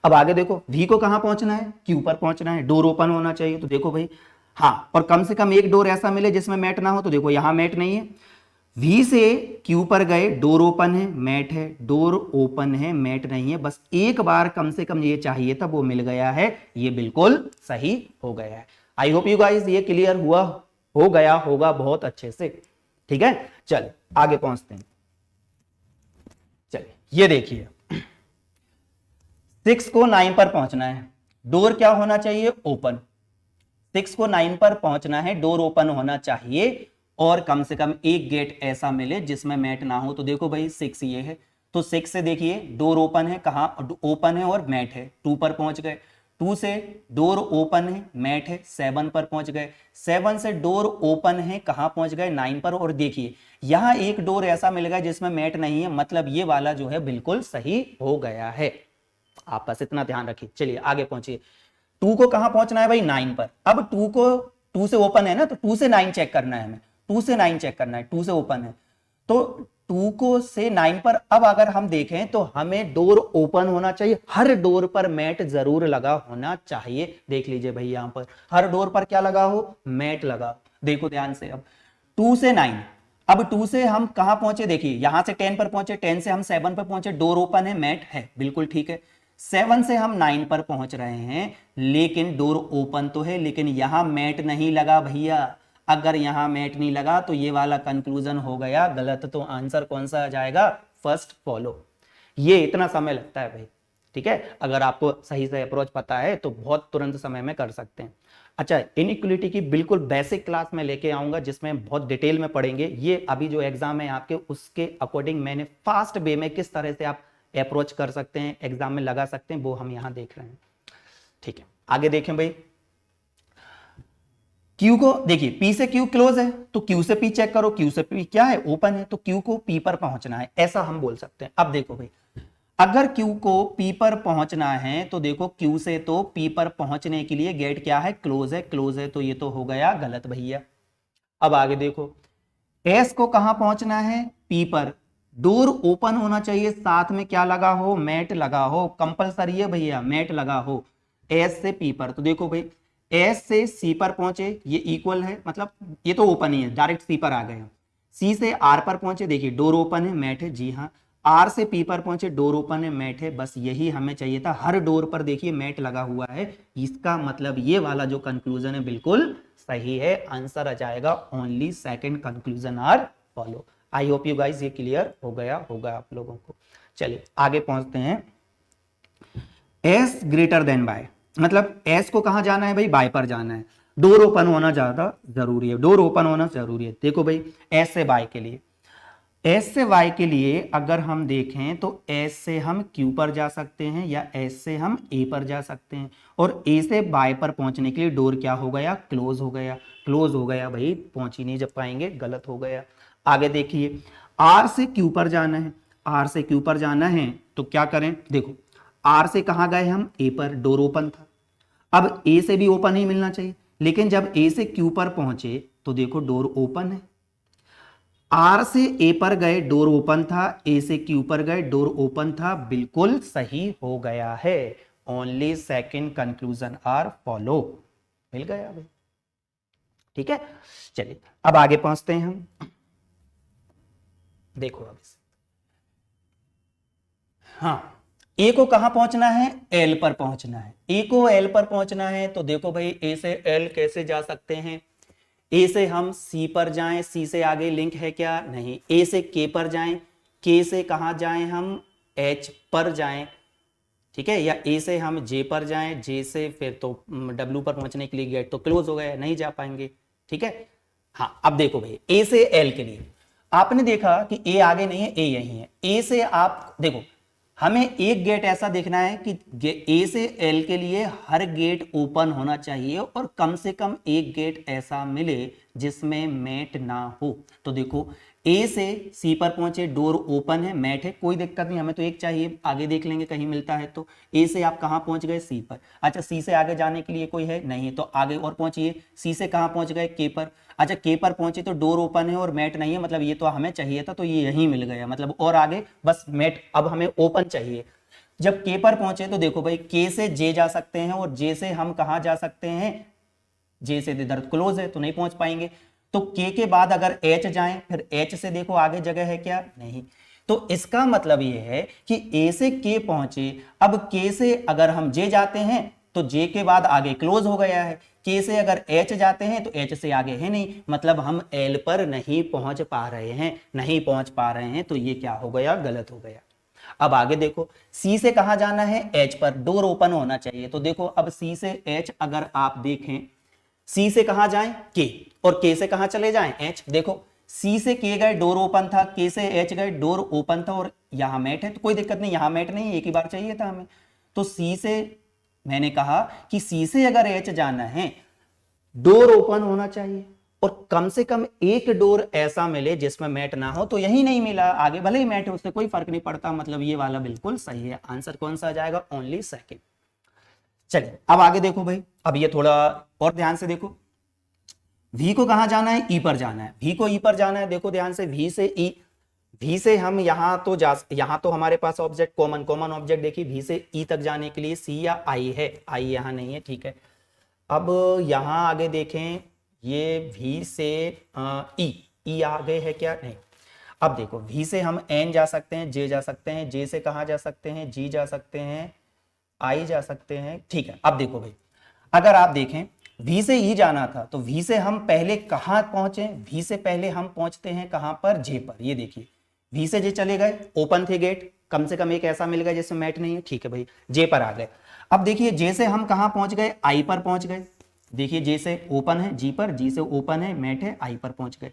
अब आगे देखो V को कहां पहुंचना है, Q पर पहुंचना है, डोर ओपन होना चाहिए, तो देखो भाई हाँ, और कम से कम एक डोर ऐसा मिले जिसमें मैट ना हो, तो देखो यहां मैट नहीं है, V से Q पर गए, डोर ओपन है, मैट है, डोर ओपन है, मैट नहीं है, बस एक बार कम से कम ये चाहिए था, वो मिल गया है, ये बिल्कुल सही हो गया है। आई होप यू गाइस ये क्लियर हुआ हो गया होगा बहुत अच्छे से। ठीक है, चल आगे पहुंचते हैं। चलिए ये देखिए 6 को 9 पर पहुंचना है, डोर क्या होना चाहिए, ओपन, 6 को 9 पर पहुंचना है, डोर ओपन होना चाहिए, और कम से कम एक गेट ऐसा मिले जिसमें मैट ना हो, तो देखो भाई 6 ये है, तो 6 से देखिए डोर ओपन है, कहां ओपन है और मैट है, 2 पर पहुंच गए, 2 से डोर ओपन है, मैट है, 7 पर पहुंच गए, 7 से डोर ओपन है, कहां पहुंच गए, 9 पर, और देखिए यहां एक डोर ऐसा मिल गया जिसमें मैट नहीं है, मतलब ये वाला जो है बिल्कुल सही हो गया है। आप बस इतना ध्यान रखिए। चलिए आगे पहुंचिए, 2 को कहां पहुंचना है भाई, 9 पर, अब 2 को 2 से ओपन है ना, तो 2 से 9 चेक करना है हमें, 2 से 9 चेक करना है, 2 से ओपन है, तो 2 को से 9 पर, अब अगर हम देखें तो हमें डोर ओपन होना चाहिए, हर डोर पर मैट जरूर लगा होना चाहिए। देख लीजिए भाई यहां पर हर डोर पर क्या लगा हो, मैट लगा, देखो ध्यान से। अब 2 से 9, अब 2 से हम कहां पहुंचे, देखिए यहां से 10 पर पहुंचे, 10 से हम 7 पर पहुंचे, डोर ओपन है, मैट है, बिल्कुल ठीक है। 7 से हम 9 पर पहुंच रहे हैं, लेकिन डोर ओपन तो है, लेकिन यहां मैट नहीं लगा भैया, अगर यहां मैट नहीं लगा तो ये वाला कंक्लूजन हो गया गलत, तो आंसर कौन सा आ जाएगा, फर्स्ट फॉलो। ये इतना समय लगता है भाई, ठीक है, अगर आपको सही से अप्रोच पता है तो बहुत तुरंत समय में कर सकते हैं। अच्छा, इनइक्वलिटी की बिल्कुल बेसिक क्लास में लेके आऊंगा जिसमें बहुत डिटेल में पढ़ेंगे। ये अभी जो एग्जाम है आपके, उसके अकॉर्डिंग मैंने फास्ट वे में किस तरह से आप अप्रोच कर सकते हैं, एग्जाम में लगा सकते हैं, वो हम यहां देख रहे हैं। ठीक है, आगे देखें भाई। क्यू को देखिए, पी से क्यू क्लोज है तो क्यू से पी चेक करो, क्यू से पी क्या है, ओपन है, तो क्यू को पी पर पहुंचना है, ऐसा हम बोल सकते हैं। अब देखो भाई, अगर क्यू को पी पर पहुंचना है तो देखो क्यू से तो पी पर पहुंचने के लिए गेट क्या है, क्लोज है, क्लोज है, तो ये तो हो गया गलत भैया। अब आगे देखो, एस को कहां पहुंचना है, पी पर, डोर ओपन होना चाहिए, साथ में क्या लगा हो, मैट लगा हो, कंपलसरी है भैया, मैट लगा हो एस से पी पर। तो देखो भाई, एस से सी पर पहुंचे, ये इक्वल है, मतलब ये तो ओपन ही है, डायरेक्ट सी पर आ गए। सी से आर पर पहुंचे, देखिए डोर ओपन है, मैट है, जी हाँ। आर से पी पर पहुंचे, डोर ओपन है, मैट है, बस यही हमें चाहिए था। हर डोर पर देखिए मैट लगा हुआ है, इसका मतलब ये वाला जो कंक्लूजन है बिल्कुल सही है, आंसर आ जाएगा only second conclusion are follow. I hope you guys ये क्लियर हो गया होगा आप लोगों को। चलिए आगे पहुंचते हैं। एस ग्रेटर देन बाय, मतलब एस को कहां जाना है भाई, बाय पर जाना है, डोर ओपन होना ज्यादा जरूरी है, डोर ओपन होना जरूरी है। देखो भाई, एस से बाय के लिए, एस से वाई के लिए अगर हम देखें तो एस से हम क्यू पर जा सकते हैं या एस से हम ए पर जा सकते हैं, और ए से बाय पर पहुंचने के लिए डोर क्या हो गया, क्लोज हो गया, क्लोज हो गया भाई, पहुंच ही नहीं जब पाएंगे, गलत हो गया। आगे देखिए, आर से क्यू पर जाना है, आर से क्यू पर जाना है तो क्या करें, देखो आर से कहां गए हम, ए पर, डोर ओपन था, अब ए से भी ओपन ही मिलना चाहिए, लेकिन जब ए से क्यू पर पहुंचे तो देखो डोर ओपन है, आर से ए पर गए डोर ओपन था, ए से क्यू पर गए डोर ओपन था, बिल्कुल सही हो गया है, only second conclusion are follow, मिल गया भाई। ठीक है, चलिए अब आगे पहुंचते हैं हम। देखो अब हाँ, ए को कहां पहुंचना है, एल पर पहुंचना है, ए को एल पर पहुंचना है तो देखो भाई, ए से एल कैसे जा सकते हैं, ए से हम सी पर जाएं, सी से आगे लिंक है क्या, नहीं, ए से के पर जाएं, के से कहां जाएं हम, एच पर जाएं, ठीक है, या ए से हम जे पर जाएं, जे से फिर तो डब्ल्यू पर पहुंचने के लिए गेट तो क्लोज हो गया, नहीं जा पाएंगे। ठीक है, हाँ अब देखो भाई, ए से एल के लिए आपने देखा कि ए आगे नहीं है, ए यही है, ए से आप देखो, हमें एक गेट ऐसा देखना है कि ए से एल के लिए हर गेट ओपन होना चाहिए और कम से कम एक गेट ऐसा मिले जिसमें मैट ना हो। तो देखो, ए से सी पर पहुंचे, डोर ओपन है, मैट है, कोई दिक्कत नहीं, हमें तो एक चाहिए, आगे देख लेंगे कहीं मिलता है तो। ए से आप कहां पहुंच गए, सी पर, अच्छा सी से आगे जाने के लिए कोई है नहीं, तो आगे और पहुंचिए, सी से कहां पहुंच गए, के पर, अच्छा के पर पहुंचे तो डोर ओपन है और मैट नहीं है, मतलब ये तो हमें चाहिए था तो ये यहीं मिल गया, मतलब और आगे बस मैट, अब हमें ओपन चाहिए। जब के पर पहुंचे तो देखो भाई, के से जे जा सकते हैं और जे से हम कहां जा सकते हैं, जे से इधर क्लोज है तो नहीं पहुंच पाएंगे, तो के बाद अगर एच जाएं, फिर एच से देखो आगे जगह है क्या, नहीं, तो इसका मतलब ये है कि ए से के पहुंचे, अब के से अगर हम जे जाते हैं तो जे के बाद आगे क्लोज हो गया है, के से अगर एच जाते हैं तो एच से आगे है नहीं, मतलब हम एल पर नहीं पहुंच पा रहे हैं, नहीं पहुंच पा रहे हैं, तो ये क्या हो गया, गलत हो गया। अब आगे देखो, सी से कहां जाना है, एच पर, डोर ओपन होना चाहिए, तो देखो अब सी से एच अगर आप देखें, सी से कहां जाएं, के, और के से कहां चले जाएं, एच, देखो सी से के गए डोर ओपन था, के से एच गए डोर ओपन था, और यहां मैट है तो कोई दिक्कत नहीं, यहां मैट नहीं, एक ही बार चाहिए था हमें, तो सी से मैंने कहा कि सी से अगर एच जाना है डोर ओपन होना चाहिए और कम से कम एक डोर ऐसा मिले जिसमें मैट ना हो, तो यही नहीं मिला, आगे भले ही मैट है उससे कोई फर्क नहीं पड़ता, मतलब ये वाला बिल्कुल सही है, आंसर कौन सा आ जाएगा, ओनली सेकंड। चलिए अब आगे देखो भाई, अब ये थोड़ा और ध्यान से देखो, V को कहां जाना है, E पर जाना है, V को E पर जाना है, देखो ध्यान से, V से E, V से हम यहां तो हमारे पास ऑब्जेक्ट कॉमन ऑब्जेक्ट देखिए, V से E तक जाने के लिए C या I है, I यहां नहीं है, ठीक है। अब यहां आगे देखें, ये V से E आगे है क्या, नहीं। अब देखो, V से हम N जा सकते हैं, J जा सकते हैं, J से कहां जा सकते हैं, G जा सकते हैं, I जा सकते हैं, ठीक है। अब देखो भाई, अगर आप देखें V से E जाना था तो V से हम पहले कहां पहुंचे, V से पहले हम पहुंचते हैं कहां पर, J पर, ये देखिए V से J चले गए, ओपन थे गेट, कम से कम एक ऐसा मिल गया जिसमें मैट नहीं है, ठीक है भाई, जे पर आ गए। अब देखिए जे से हम कहां पहुंच गए, आई पर पहुंच गए। देखिए जे से ओपन है जी पर, जी से ओपन है मैट है, आई पर पहुंच गए।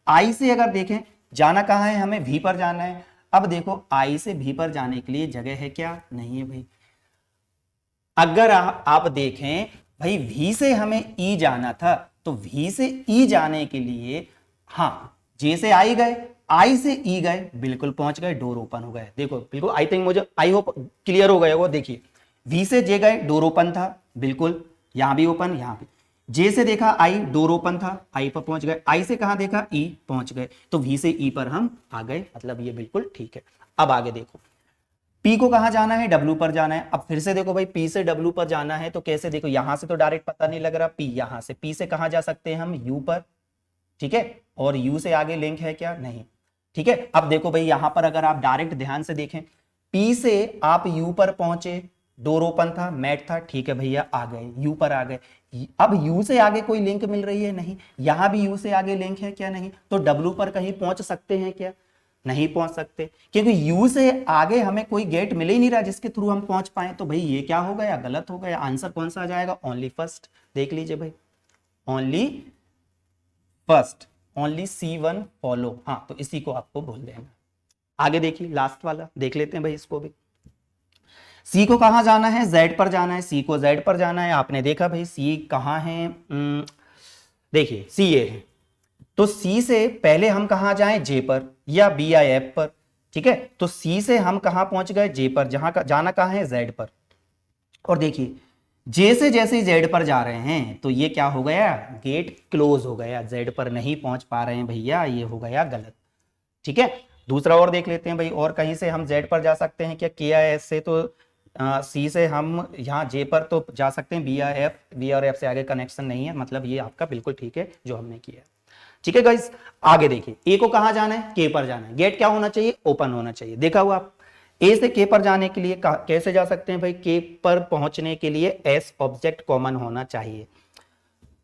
आई से अगर देखें जाना कहां है, हमें वी पर जाना है। अब देखो आई से वी पर जाने के लिए जगह है क्या, नहीं है भाई। अगर आप देखें भाई वी से हमें ई जाना था, तो वी से ई जाने के लिए हाँ जे से आई गए, आई से ई गए, बिल्कुल पहुंच गए, डोर ओपन हो गए। देखो बिल्कुल, आई थिंक मुझे आई होप क्लियर हो गया वो। देखिए वी से जे गए, डोर ओपन था, बिल्कुल यहां भी ओपन, यहां भी। जे से देखा आई, डोर ओपन था, आई पर पहुंच गए। आई से कहां देखा, ई पहुंच गए, तो वी से ई पर हम आ गए, मतलब ये बिल्कुल ठीक है। अब आगे देखो पी को कहां जाना है, डब्ल्यू पर जाना है। अब फिर से देखो भाई पी से डब्ल्यू पर जाना है तो कैसे, देखो यहां से तो डायरेक्ट पता नहीं लग रहा, पी यहां से, पी से कहां जा सकते हैं हम, यू पर, ठीक है, और यू से आगे लिंक है क्या, नहीं, ठीक है। अब देखो भाई यहां पर अगर आप डायरेक्ट ध्यान से देखें, पी से आप यू पर पहुंचे, डोर ओपन था, मैट था, ठीक है भैया आ गए, यू पर आ गए। अब यू से आगे कोई लिंक मिल रही है, नहीं, यहां भी यू से आगे लिंक है क्या, नहीं, तो डब्ल्यू पर कहीं पहुंच सकते हैं क्या, नहीं पहुंच सकते, क्योंकि यू से आगे हमें कोई गेट मिल ही नहीं रहा जिसके थ्रू हम पहुंच पाए। तो भाई ये क्या हो गया, गलत हो गया। आंसर कौन सा आ जाएगा, ओनली फर्स्ट। देख लीजिए भाई, only first, only C1 follow, हाँ तो इसी को आपको बोल देना। आगे देखिए लास्ट वाला देख लेते हैं भाई इसको भी। सी को कहां जाना है, जेड पर जाना है, सी को जेड पर जाना है। आपने देखा भाई सी कहां है, देखिए सी ये है, तो सी से पहले हम कहां जाएं, जे पर या बी या एफ पर, ठीक है। तो सी से हम कहां पहुंच गए, जे पर, जहां का जाना कहां है, जेड पर। और देखिए जे से जैसे ही जेड पर जा रहे हैं तो ये क्या हो गया, गेट क्लोज हो गया, जेड पर नहीं पहुंच पा रहे हैं भैया, ये हो गया गलत, ठीक है। दूसरा और देख लेते हैं भाई, और कहीं से हम जेड पर जा सकते हैं क्या, के या एस से, तो सी से हम यहाँ जे पर तो जा सकते हैं, बी या एफ, बी और एफ से आगे कनेक्शन नहीं है, मतलब ये आपका बिल्कुल ठीक है जो हमने किया, ठीक है गाइस। आगे देखिए ए को कहां जाना है, के पर जाना है, गेट क्या होना चाहिए, ओपन होना चाहिए। देखा हुआ आप, ए से के पर जाने के लिए कैसे जा सकते हैं भाई, के पर पहुंचने के लिए एस ऑब्जेक्ट कॉमन होना चाहिए।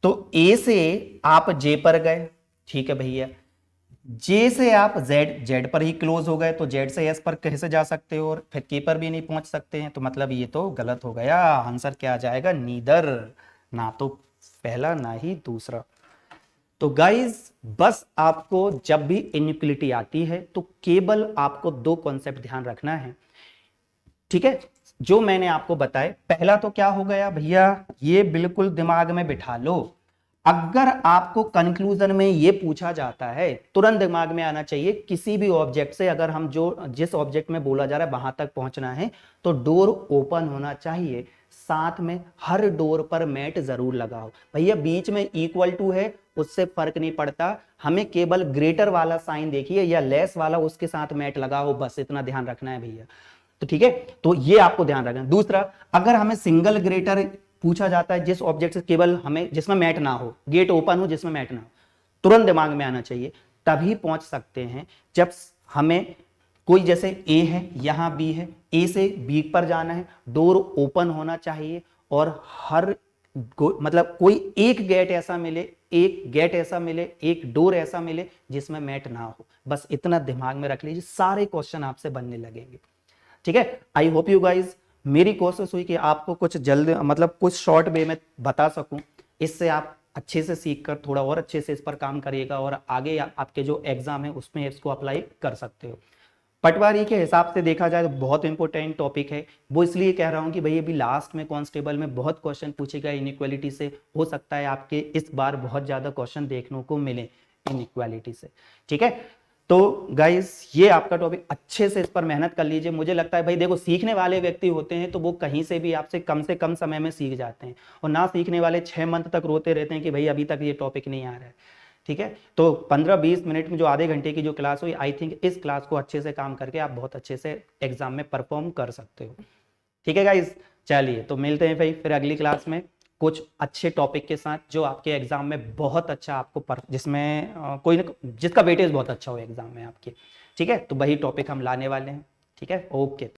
तो ए से आप जे पर गए, ठीक है भैया, जे से आप जेड, जेड पर ही क्लोज हो गए, तो जेड से एस पर कैसे जा सकते हो, और फिर के पर भी नहीं पहुंच सकते हैं, तो मतलब ये तो गलत हो गया। आंसर क्या आ जाएगा, नीदर, ना तो पहला ना ही दूसरा। तो गाइज बस आपको जब भी इनइक्वालिटी आती है तो केवल आपको दो कॉन्सेप्ट ध्यान रखना है, ठीक है, जो मैंने आपको बताए। पहला तो क्या हो गया भैया, ये बिल्कुल दिमाग में बिठा लो, अगर आपको कंक्लूजन में ये पूछा जाता है तुरंत दिमाग में आना चाहिए, किसी भी ऑब्जेक्ट से अगर हम जो जिस ऑब्जेक्ट में बोला जा रहा है वहां तक पहुंचना है तो डोर ओपन होना चाहिए, साथ में हर डोर पर मैट जरूर लगाओ भैया। बीच में इक्वल टू है उससे फर्क नहीं पड़ता, हमें केवल ग्रेटर वाला साइन देखिए या लेस वाला, उसके साथ मैट लगाओ, बस इतना ध्यान रखना है भैया। तो ठीक है, तो ये आपको ध्यान रखना। दूसरा, अगर हमें सिंगल ग्रेटर पूछा जाता है जिस ऑब्जेक्ट से केवल हमें जिसमें मैट ना हो, गेट ओपन हो जिसमें मैट ना हो, तुरंत दिमाग में आना चाहिए, तभी पहुंच सकते हैं जब हमें कोई, जैसे ए है यहां बी है, ए से बी पर जाना है, डोर ओपन होना चाहिए और हर मतलब कोई एक गेट ऐसा मिले, एक गेट ऐसा मिले, एक डोर ऐसा मिले जिसमें मैट ना हो, बस इतना दिमाग में रख लीजिए, सारे क्वेश्चन आपसे बनने लगेंगे, ठीक है। आई होप यू गाइज, मेरी कोशिश हुई कि आपको कुछ जल्द मतलब कुछ शॉर्ट वे में बता सकूं, इससे आप अच्छे से सीख कर थोड़ा और अच्छे से इस पर काम करिएगा और आगे आपके जो एग्जाम है उसमें इसको अप्लाई कर सकते हो। पटवारी के हिसाब से देखा जाए तो बहुत इंपॉर्टेंट टॉपिक है, वो इसलिए कह रहा हूं कि भाई अभी लास्ट में कांस्टेबल में बहुत क्वेश्चन पूछेगा इनइक्वालिटी से, हो सकता है आपके इस बार बहुत ज्यादा क्वेश्चन देखने को मिले इनइक्वालिटी से, ठीक है। तो गाइस ये आपका टॉपिक, अच्छे से इस पर मेहनत कर लीजिए। मुझे लगता है भाई देखो, सीखने वाले व्यक्ति होते हैं तो वो कहीं से भी आपसे कम समय में सीख जाते हैं, और ना सीखने वाले 6 मंथ तक रोते रहते हैं कि भाई अभी तक ये टॉपिक नहीं आ रहा है, ठीक है। तो 15-20 मिनट में जो आधे घंटे की जो क्लास हुई, आई थिंक इस क्लास को अच्छे से काम करके आप बहुत अच्छे से एग्जाम में परफॉर्म कर सकते हो, ठीक है गाइज। चलिए तो मिलते हैं भाई फिर अगली क्लास में कुछ अच्छे टॉपिक के साथ जो आपके एग्जाम में बहुत अच्छा आपको जिसमें कोई ना जिसका वेटेज बहुत अच्छा हो एग्जाम में आपके, ठीक है। तो वही टॉपिक हम लाने वाले हैं, ठीक है। ओके।